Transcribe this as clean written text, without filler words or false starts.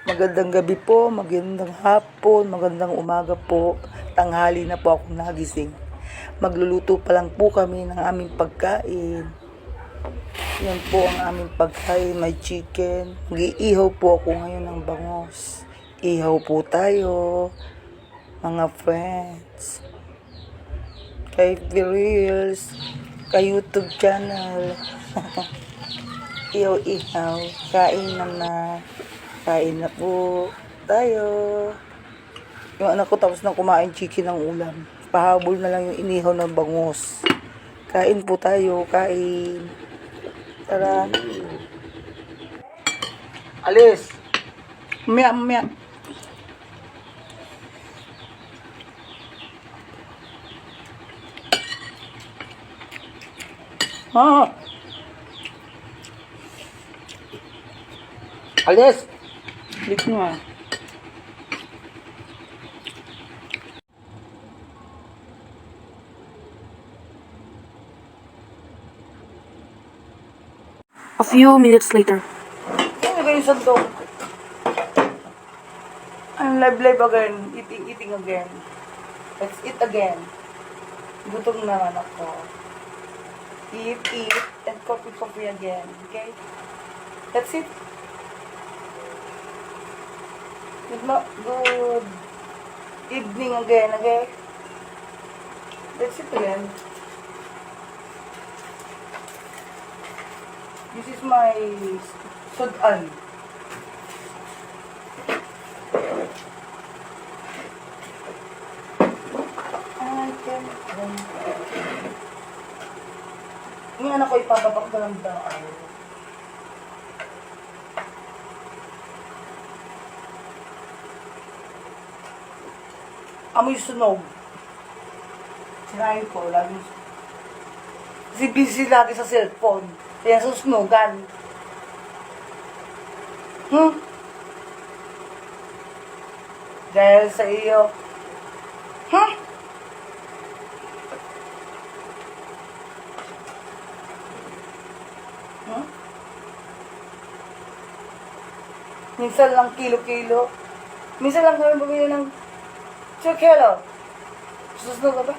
Magandang gabi po, magandang hapon, magandang umaga po. Tanghali na po ako nagising. Magluluto pa lang po kami ng aming pagkain. Yan po ang aming pagkain, may chicken. Mag-iihaw po ako ngayon ng bangos. Ihaw po tayo, mga friends. Kay Reels, kay YouTube channel. Ihaw-ihaw, kain na. Kain na po tayo. Yung anak ko tapos na kumain chicken ng ulam. Pahabol na lang yung inihaw ng bangus. Kain po tayo, kain. Tara. Alis. Mamaya. Alis. Balik mo ah. A few minutes later. Ano ba yung sandok? I'm live again. Eating again. Let's eat again. Gutom naman ako. Eat, and coffee again. Okay? That's it. Good evening again, okay? That's it again. This is my sudan. Yung anak ko ipapapak na lang daan. Amoy sunog. Sinayin ko, lagi. Kasi busy lagi sa cellphone. Kaya susunugan. Dahil sa iyo. Minsan lang kilo-kilo. Minsan lang kami bumili ng 2 kilo. Susunod ka ba?